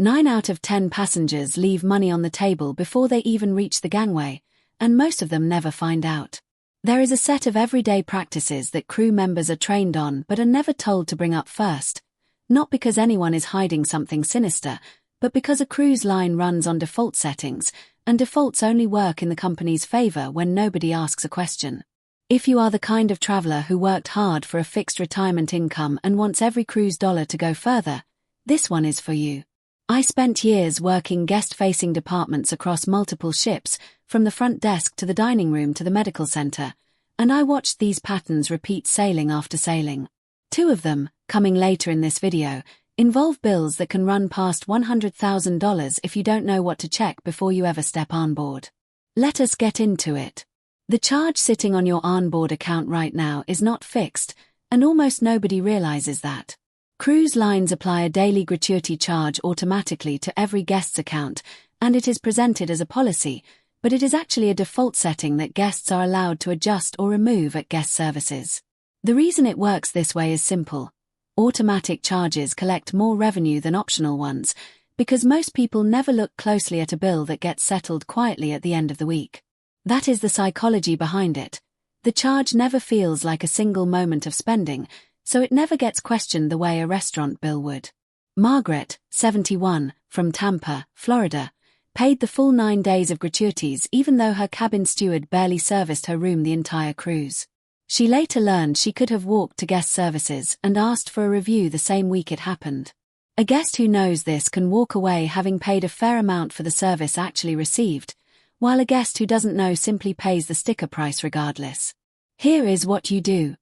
9 out of 10 passengers leave money on the table before they even reach the gangway, and most of them never find out. There is a set of everyday practices that crew members are trained on but are never told to bring up first, not because anyone is hiding something sinister, but because a cruise line runs on default settings, and defaults only work in the company's favor when nobody asks a question. If you are the kind of traveler who worked hard for a fixed retirement income and wants every cruise dollar to go further, this one is for you. I spent years working guest-facing departments across multiple ships, from the front desk to the dining room to the medical center, and I watched these patterns repeat sailing after sailing. 2 of them, coming later in this video, involve bills that can run past $100,000 if you don't know what to check before you ever step on board. Let us get into it. The charge sitting on your onboard account right now is not fixed, and almost nobody realizes that. Cruise lines apply a daily gratuity charge automatically to every guest's account, and it is presented as a policy, but it is actually a default setting that guests are allowed to adjust or remove at guest services. The reason it works this way is simple. Automatic charges collect more revenue than optional ones, because most people never look closely at a bill that gets settled quietly at the end of the week. That is the psychology behind it. The charge never feels like a single moment of spending, so it never gets questioned the way a restaurant bill would. Margaret, 71, from Tampa, Florida, paid the full 9 days of gratuities even though her cabin steward barely serviced her room the entire cruise. She later learned she could have walked to guest services and asked for a review the same week it happened. A guest who knows this can walk away having paid a fair amount for the service actually received, while a guest who doesn't know simply pays the sticker price regardless. Here is what you do.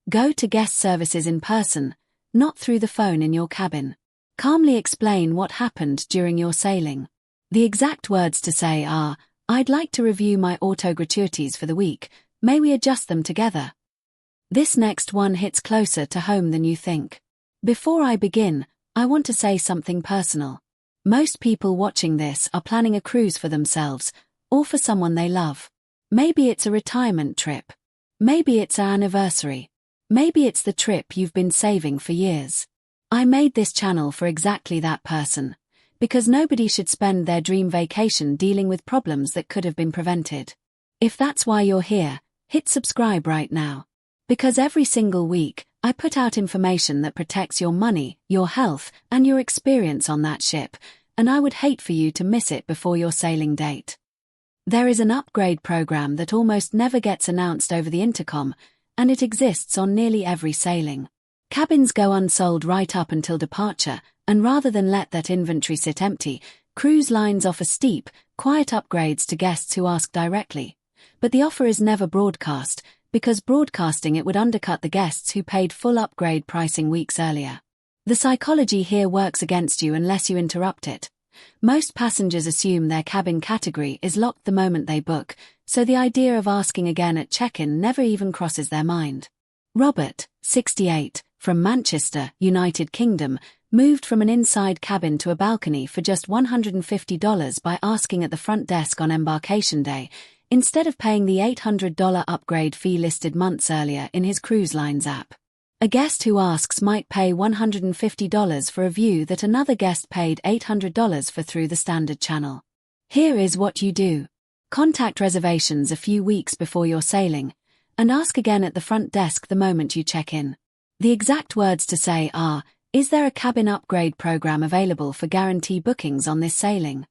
Go to guest services in person, not through the phone in your cabin. Calmly explain what happened during your sailing. The exact words to say are, "I'd like to review my auto gratuities for the week, may we adjust them together?" This next one hits closer to home than you think. Before I begin, I want to say something personal. Most people watching this are planning a cruise for themselves, or for someone they love. Maybe it's a retirement trip. Maybe it's an anniversary. Maybe it's the trip you've been saving for years. I made this channel for exactly that person, because nobody should spend their dream vacation dealing with problems that could have been prevented. If that's why you're here, hit subscribe right now. Because every single week, I put out information that protects your money, your health, and your experience on that ship, and I would hate for you to miss it before your sailing date. There is an upgrade program that almost never gets announced over the intercom, and it exists on nearly every sailing. Cabins go unsold right up until departure, and rather than let that inventory sit empty, cruise lines offer steep, quiet upgrades to guests who ask directly. But the offer is never broadcast, because broadcasting it would undercut the guests who paid full upgrade pricing weeks earlier. The psychology here works against you unless you interrupt it. Most passengers assume their cabin category is locked the moment they book, so the idea of asking again at check-in never even crosses their mind. Robert, 68, from Manchester, United Kingdom, moved from an inside cabin to a balcony for just $150 by asking at the front desk on embarkation day, instead of paying the $800 upgrade fee listed months earlier in his cruise line's app. A guest who asks might pay $150 for a view that another guest paid $800 for through the standard channel. Here is what you do. Contact reservations a few weeks before your sailing, and ask again at the front desk the moment you check in. The exact words to say are, "Is there a cabin upgrade program available for guarantee bookings on this sailing?"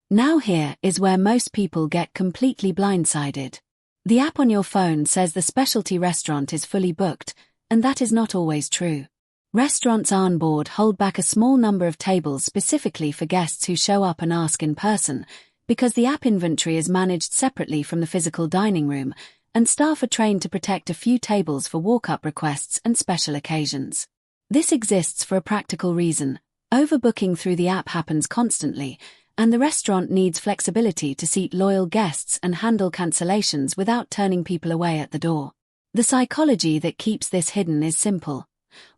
Now here is where most people get completely blindsided. The app on your phone says the specialty restaurant is fully booked, and that is not always true. Restaurants on board hold back a small number of tables specifically for guests who show up and ask in person, because the app inventory is managed separately from the physical dining room, and staff are trained to protect a few tables for walk-up requests and special occasions. This exists for a practical reason. Overbooking through the app happens constantly, and the restaurant needs flexibility to seat loyal guests and handle cancellations without turning people away at the door. The psychology that keeps this hidden is simple.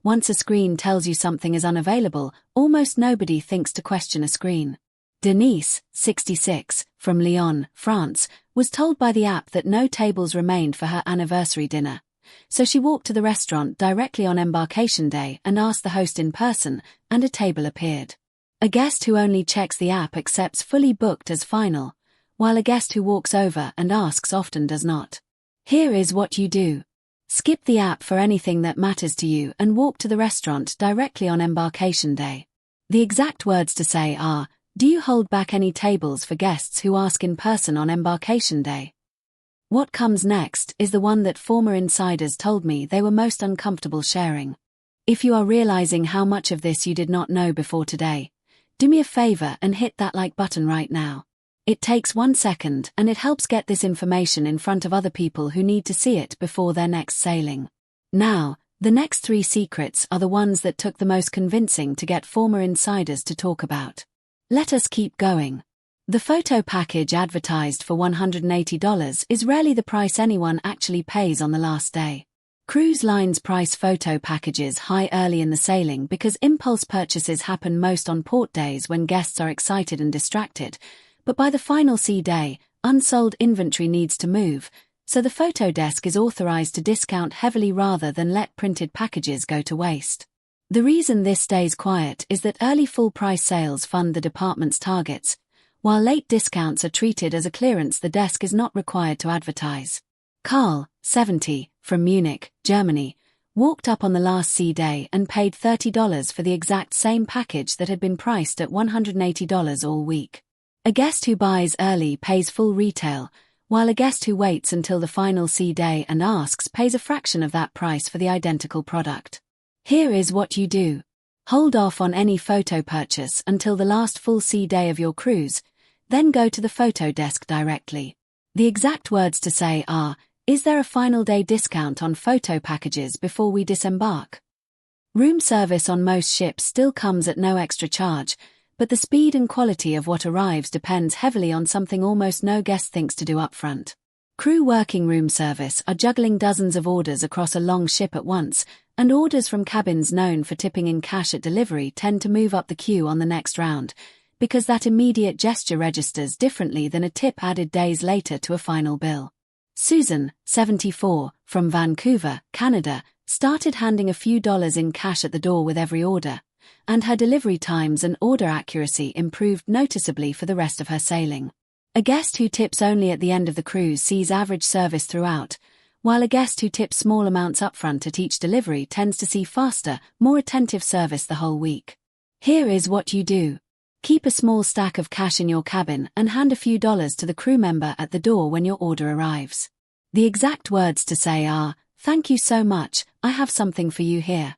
Once a screen tells you something is unavailable, almost nobody thinks to question a screen. Denise, 66, from Lyon, France, was told by the app that no tables remained for her anniversary dinner. So she walked to the restaurant directly on embarkation day and asked the host in person, and a table appeared. A guest who only checks the app accepts fully booked as final, while a guest who walks over and asks often does not. Here is what you do. Skip the app for anything that matters to you and walk to the restaurant directly on embarkation day. The exact words to say are, do you hold back any tables for guests who ask in person on embarkation day? What comes next is the one that former insiders told me they were most uncomfortable sharing. If you are realizing how much of this you did not know before today, do me a favor and hit that like button right now. It takes 1 second and it helps get this information in front of other people who need to see it before their next sailing. Now, the next 3 secrets are the ones that took the most convincing to get former insiders to talk about. Let us keep going. The photo package advertised for $180 is rarely the price anyone actually pays on the last day. Cruise lines price photo packages high early in the sailing because impulse purchases happen most on port days when guests are excited and distracted, but by the final sea day, unsold inventory needs to move, so the photo desk is authorized to discount heavily rather than let printed packages go to waste. The reason this stays quiet is that early full-price sales fund the department's targets, while late discounts are treated as a clearance the desk is not required to advertise. Carl, 70, from Munich, Germany, walked up on the last sea day and paid $30 for the exact same package that had been priced at $180 all week. A guest who buys early pays full retail, while a guest who waits until the final sea day and asks pays a fraction of that price for the identical product. Here is what you do. Hold off on any photo purchase until the last full sea day of your cruise, then go to the photo desk directly. The exact words to say are, is there a final day discount on photo packages before we disembark? Room service on most ships still comes at no extra charge, but the speed and quality of what arrives depends heavily on something almost no guest thinks to do upfront. Crew working room service are juggling dozens of orders across a long ship at once, and orders from cabins known for tipping in cash at delivery tend to move up the queue on the next round, because that immediate gesture registers differently than a tip added days later to a final bill. Susan, 74, from Vancouver, Canada, started handing a few dollars in cash at the door with every order, and her delivery times and order accuracy improved noticeably for the rest of her sailing. A guest who tips only at the end of the cruise sees average service throughout, while a guest who tips small amounts upfront at each delivery tends to see faster, more attentive service the whole week. Here is what you do. Keep a small stack of cash in your cabin and hand a few dollars to the crew member at the door when your order arrives. The exact words to say are, "Thank you so much, I have something for you here."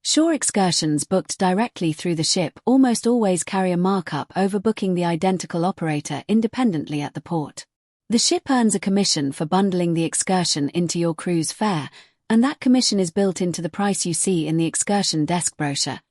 Shore excursions booked directly through the ship almost always carry a markup over booking the identical operator independently at the port. The ship earns a commission for bundling the excursion into your cruise fare, and that commission is built into the price you see in the excursion desk brochure,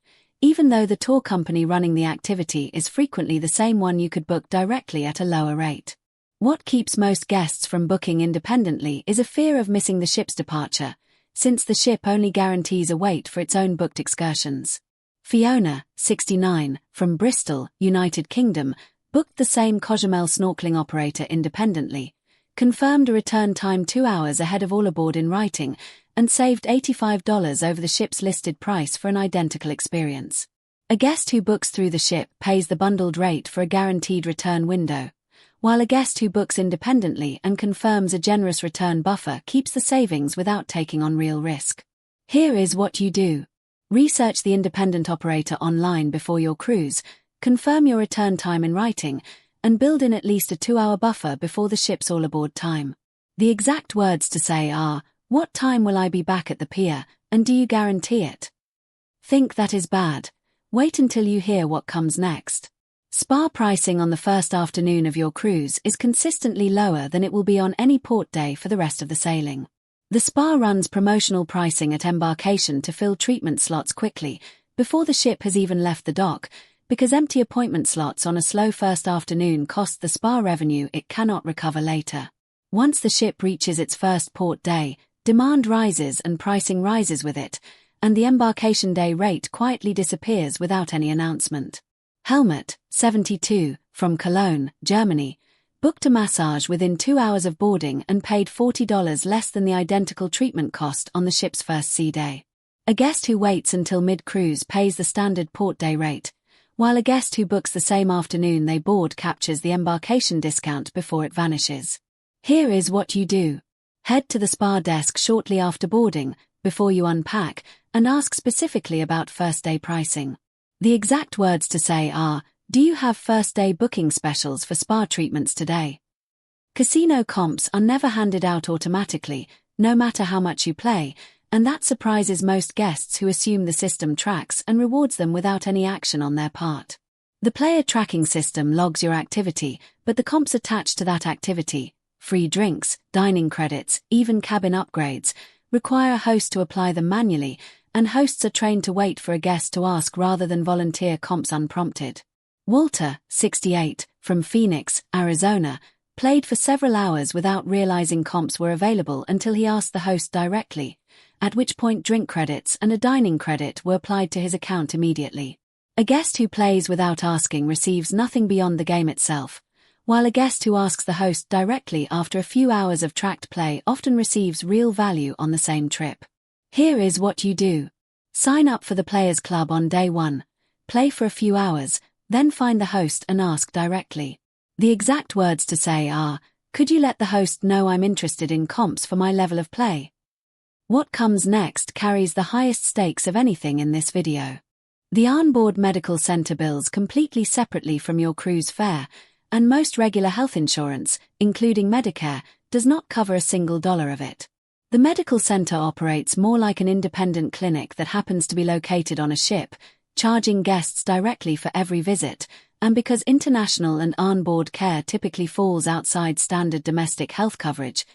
even though the tour company running the activity is frequently the same one you could book directly at a lower rate. What keeps most guests from booking independently is a fear of missing the ship's departure, since the ship only guarantees a wait for its own booked excursions. Fiona, 69, from Bristol, United Kingdom, booked the same Cozumel snorkeling operator independently, confirmed a return time 2 hours ahead of all aboard in writing, and saved $85 over the ship's listed price for an identical experience. A guest who books through the ship pays the bundled rate for a guaranteed return window, while a guest who books independently and confirms a generous return buffer keeps the savings without taking on real risk. Here is what you do. Research the independent operator online before your cruise, confirm your return time in writing, and build in at least a 2-hour buffer before the ship's all-aboard time. The exact words to say are, what time will I be back at the pier, and do you guarantee it? Think that is bad. Wait until you hear what comes next. Spa pricing on the first afternoon of your cruise is consistently lower than it will be on any port day for the rest of the sailing. The spa runs promotional pricing at embarkation to fill treatment slots quickly, before the ship has even left the dock, because empty appointment slots on a slow first afternoon cost the spa revenue it cannot recover later. Once the ship reaches its first port day, demand rises and pricing rises with it, and the embarkation day rate quietly disappears without any announcement. Helmut, 72, from Cologne, Germany, booked a massage within 2 hours of boarding and paid $40 less than the identical treatment cost on the ship's first sea day. A guest who waits until mid-cruise pays the standard port day rate, while a guest who books the same afternoon they board captures the embarkation discount before it vanishes. Here is what you do. Head to the spa desk shortly after boarding, before you unpack, and ask specifically about first-day pricing. The exact words to say are, "Do you have first-day booking specials for spa treatments today?" Casino comps are never handed out automatically, no matter how much you play, and that surprises most guests who assume the system tracks and rewards them without any action on their part. The player tracking system logs your activity, but the comps attached to that activity, free drinks, dining credits, even cabin upgrades, require a host to apply them manually, and hosts are trained to wait for a guest to ask rather than volunteer comps unprompted. Walter, 68, from Phoenix, Arizona, played for several hours without realizing comps were available until he asked the host directly, at which point drink credits and a dining credit were applied to his account immediately. A guest who plays without asking receives nothing beyond the game itself, while a guest who asks the host directly after a few hours of tracked play often receives real value on the same trip. Here is what you do. Sign up for the Players Club on day 1, play for a few hours, then find the host and ask directly. The exact words to say are, "Could you let the host know I'm interested in comps for my level of play?" What comes next carries the highest stakes of anything in this video. The onboard medical center bills completely separately from your cruise fare, and most regular health insurance, including Medicare, does not cover a single dollar of it. The medical center operates more like an independent clinic that happens to be located on a ship, charging guests directly for every visit, and because international and onboard care typically falls outside standard domestic health coverage,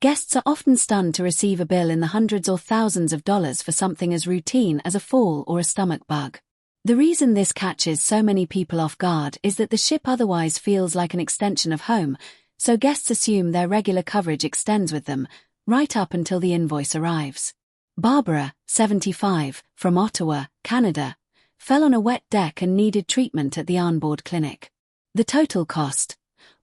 guests are often stunned to receive a bill in the hundreds or thousands of dollars for something as routine as a fall or a stomach bug. The reason this catches so many people off guard is that the ship otherwise feels like an extension of home, so guests assume their regular coverage extends with them, right up until the invoice arrives. Barbara, 75, from Ottawa, Canada, fell on a wet deck and needed treatment at the onboard clinic. The total cost,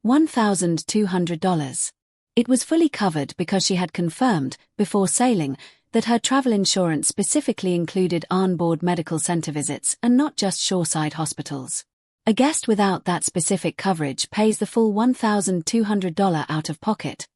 $1,200. It was fully covered because she had confirmed, before sailing, that her travel insurance specifically included onboard medical center visits and not just shoreside hospitals. A guest without that specific coverage pays the full $1,200 out of pocket,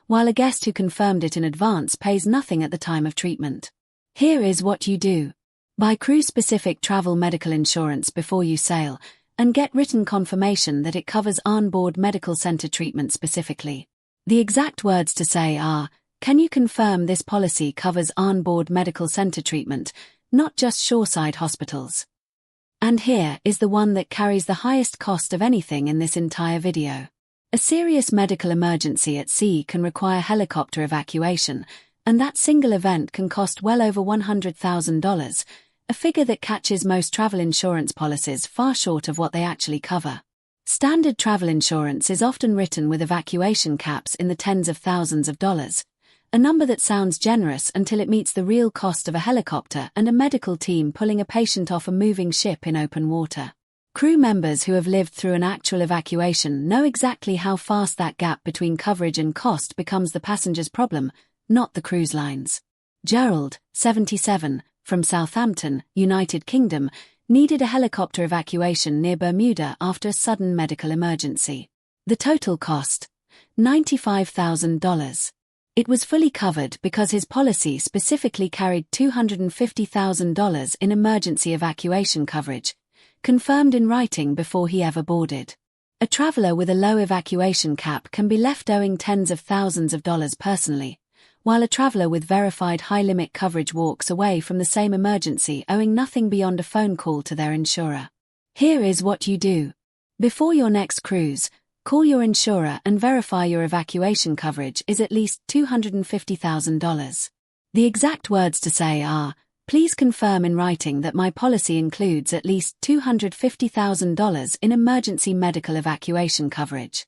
while a guest who confirmed it in advance pays nothing at the time of treatment. Here is what you do. Buy cruise-specific travel medical insurance before you sail, and get written confirmation that it covers onboard medical center treatment specifically. The exact words to say are, "Can you confirm this policy covers onboard medical center treatment, not just shoreside hospitals?" And here is the one that carries the highest cost of anything in this entire video. A serious medical emergency at sea can require helicopter evacuation, and that single event can cost well over $100,000, a figure that catches most travel insurance policies far short of what they actually cover. Standard travel insurance is often written with evacuation caps in the tens of thousands of dollars, a number that sounds generous until it meets the real cost of a helicopter and a medical team pulling a patient off a moving ship in open water. Crew members who have lived through an actual evacuation know exactly how fast that gap between coverage and cost becomes the passenger's problem, not the cruise lines. Gerald, 77, from Southampton, United Kingdom, needed a helicopter evacuation near Bermuda after a sudden medical emergency. The total cost, $95,000. It was fully covered because his policy specifically carried $250,000 in emergency evacuation coverage, confirmed in writing before he ever boarded. A traveler with a low evacuation cap can be left owing tens of thousands of dollars personally, while a traveler with verified high-limit coverage walks away from the same emergency owing nothing beyond a phone call to their insurer. Here is what you do. Before your next cruise, call your insurer and verify your evacuation coverage is at least $250,000. The exact words to say are, "Please confirm in writing that my policy includes at least $250,000 in emergency medical evacuation coverage."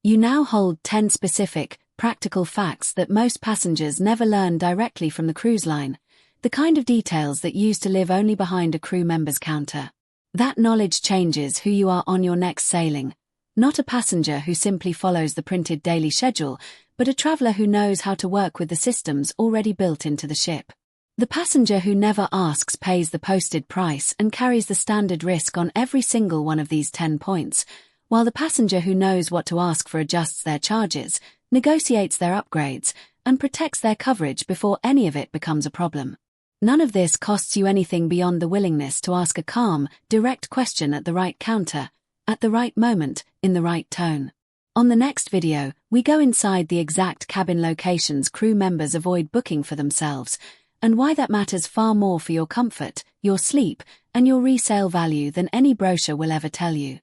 You now hold 10 specific, practical facts that most passengers never learn directly from the cruise line, the kind of details that used to live only behind a crew member's counter. That knowledge changes who you are on your next sailing, not a passenger who simply follows the printed daily schedule, but a traveler who knows how to work with the systems already built into the ship. The passenger who never asks pays the posted price and carries the standard risk on every single one of these 10 points, while the passenger who knows what to ask for adjusts their charges, negotiates their upgrades, and protects their coverage before any of it becomes a problem. None of this costs you anything beyond the willingness to ask a calm, direct question at the right counter, at the right moment, in the right tone. On the next video, we go inside the exact cabin locations crew members avoid booking for themselves, and why that matters far more for your comfort, your sleep, and your resale value than any brochure will ever tell you.